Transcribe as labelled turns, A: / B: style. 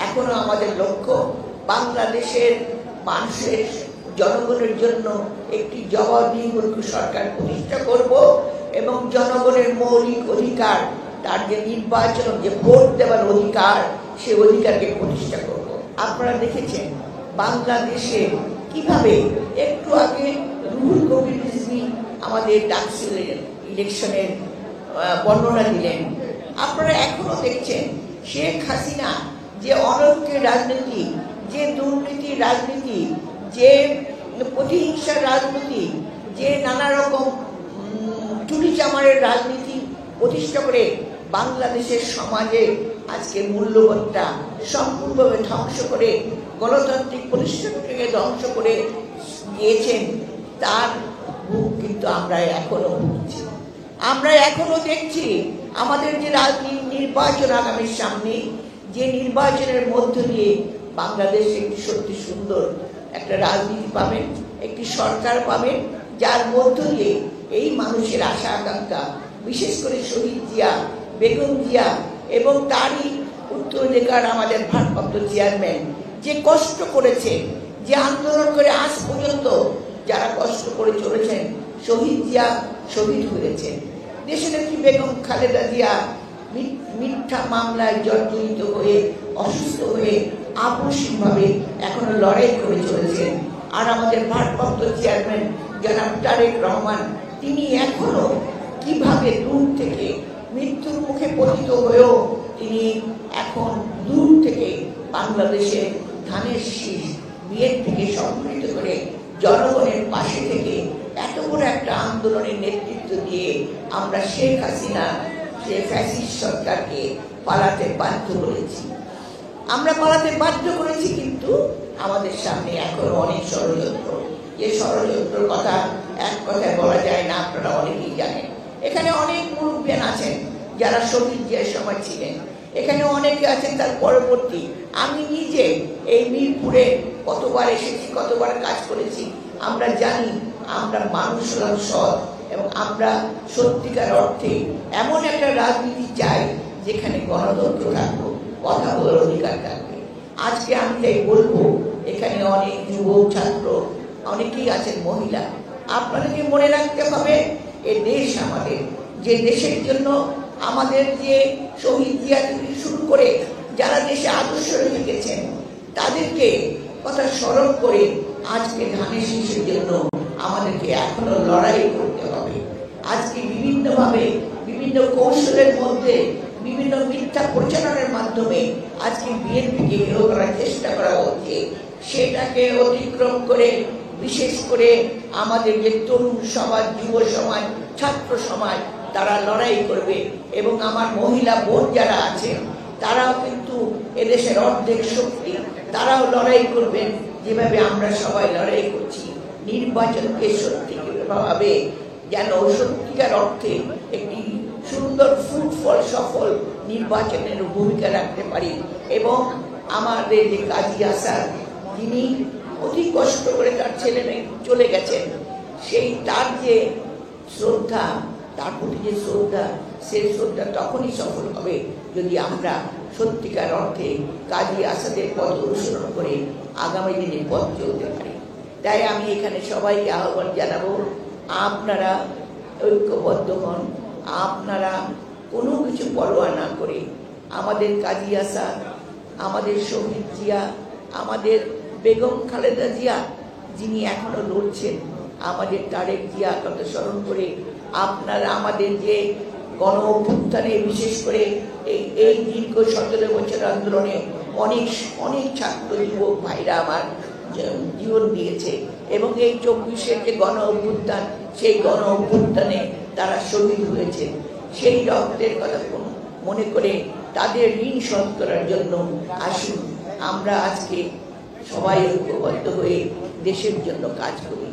A: এখনো আমাদের লক্ষ্য বাংলাদেশের মানুষের জনগণের জন্য একটি জবাবদিহিমূলক সরকার প্রতিষ্ঠা করব এবং জনগণের মৌলিক অধিকার, তার যে নির্বাচন, যে ভোট দেওয়ার অধিকার, সে অধিকারকে প্রতিষ্ঠা করব। আপনারা দেখেছেন বাংলাদেশে কিভাবে একটু আগে রুহুল কবির রিজভী আমাদের ডাকসুলের ইলেকশনের বর্ণনা দিলেন। আপনারা এখনো দেখছেন শেখ হাসিনা যে অনৈক্যের রাজনীতি, যে দুর্নীতির রাজনীতি, যে প্রতিহিংসার রাজনীতি, যে নানা রকম চুরি চামারের রাজনীতি প্রতিষ্ঠা করে বাংলাদেশের সমাজে আজকে মূল্যবোধটা সম্পূর্ণভাবে ধ্বংস করে গণতান্ত্রিক প্রতিষ্ঠানকে ধ্বংস করে দিয়েছেন, তার ভোগ কিন্তু আমরা এখনো ভুগছি। আমরা এখনো দেখছি আমাদের যে নির্বাচন আগামীর সামনে, যে নির্বাচনের মধ্য দিয়ে বাংলাদেশ একটি সত্যি সুন্দর একটা রাজনীতি পাবেন, একটি সরকার পাবেন, যার মধ্য দিয়ে এই মানুষের আশা আকাঙ্ক্ষা, বিশেষ করে শহীদ জিয়া, বেগম জিয়া এবং তারই উত্তরাধিকার আমাদের ভারপ্রাপ্ত চেয়ারম্যান যে কষ্ট করেছে, যে আন্দোলন করে আজ পর্যন্ত যারা কষ্ট করে চলেছেন, শহীদ জিয়া শহীদ হয়েছেন, দেশনেত্রী বেগম খালেদা জিয়া মিথ্যা মামলায় জর্জরিত হয়ে অসুস্থ হয়ে আপসীনভাবে এখনো লড়াই করে চলেছেন। আর আমাদের ভারপ্রাপ্ত চেয়ারম্যান জনাব তারেক রহমান, তিনি এখনো কিভাবে দূর থেকে মৃত্যুর মুখে পতিত হয়েও তিনি এখন দূর থেকে বাংলাদেশে ধানের শীষ বিএনপিকে সম্মিলিত করে জনগণের পাশে থেকে এত বড় একটা আন্দোলনের নেতৃত্ব দিয়ে আমরা শেখ হাসিনা, সে ফ্যাসিস্ট সরকারকে পালাতে বাধ্য করেছি। আমরা পালাতে বাধ্য করেছি, কিন্তু আমাদের সামনে এখন অনেক ষড়যন্ত্র। যে ষড়যন্ত্রের কথা এক কথায় বলা যায় না, আপনারা অনেকেই জানেন। এখানে অনেক মুরব্বিয়ান আছেন যারা শহীদ জিয়ার সময় ছিলেন, এখানে অনেকে আছেন তার পরবর্তী। আমি নিজে এই মিরপুরে কতবার এসেছি, কতবার কাজ করেছি, আমরা জানি আমরা মানুষ হলাম সৎ এবং আমরা সত্যিকার অর্থে এমন একটা রাজনীতি চাই যেখানে গণতন্ত্র থাকবে, কথা বলার অধিকার থাকবে। আজকে আমি তাই বলবো, এখানে অনেক যুবক ছাত্র অনেকেই আছেন, মহিলা, আপনাদেরকে মনে রাখতে হবে এ দেশ আমাদের, যে দেশের জন্য আমাদের যে শহীদ জিয়া থেকে শুরু করে যারা দেশে আদর্শ রেখে গেছেন তাদেরকে কথা স্মরণ করে আজকে ধানের শীষের জন্য আমাদেরকে এখনো লড়াই করতে হবে। আজকে বিভিন্নভাবে বিভিন্ন কৌশলের মধ্যে বিভিন্ন মিথ্যা প্রচারণের মাধ্যমে আজকে বিএনপিকে হেয় করার চেষ্টা করা হচ্ছে। সেটাকে অতিক্রম করে বিশেষ করে আমাদের যে তরুণ সমাজ, যুব সমাজ, ছাত্র সমাজ, তারা লড়াই করবে এবং আমার মহিলা বোন যারা আছেন তারাও কিন্তু এদেশের অর্ধেক শক্তি, তারাও লড়াই করবেন যেভাবে আমরা সবাই লড়াই করছি। নির্বাচনকে সত্যিভাবে যেন সত্যিকার অর্থে একটি সুন্দর ফ্রুটফল সফল নির্বাচনের ভূমিকা রাখতে পারি। এবং আমাদের যে কাজী আসাদ, যিনি অতি কষ্ট করে তার ছেলে মেয়ে চলে গেছেন, সেই তার যে শ্রদ্ধা, তার প্রতি যে শ্রদ্ধা, সেই শ্রদ্ধা তখনই সফল হবে যদি আমরা সত্যিকার অর্থে কাজী আসাদের পথ অনুসরণ করে আগামী দিনে পথ চলতে পারি। তাই আমি এখানে সবাইকে আহ্বান জানাবো, আপনারা ঐক্যবদ্ধ হন, আপনারা কোনো কিছু পরোয়া না করে আমাদের কাজী আসাদ, আমাদের শহীদ জিয়া, আমাদের বেগম খালেদা জিয়া যিনি এখনো লড়ছেন, আমাদের তারেক জিয়া কথা স্মরণ করে আপনারা আমাদের যে গণ অভ্যুত্থানে বিশেষ করে এই দীর্ঘ 17 বছর আন্দোলনে অনেক ছাত্র যুবক ভাইরা আমার জীবন দিয়েছে এবং এই 24-এর যে গণ অভ্যুত্থান, সেই গণ অভ্যুত্থানে তারা শহীদ হয়েছে। সেই রক্তের কথা মনে করে তাদের ঋণ শোধ করার জন্য আসুন আমরা আজকে সবাই ঐক্যবদ্ধ হয়ে দেশের জন্য কাজ করি।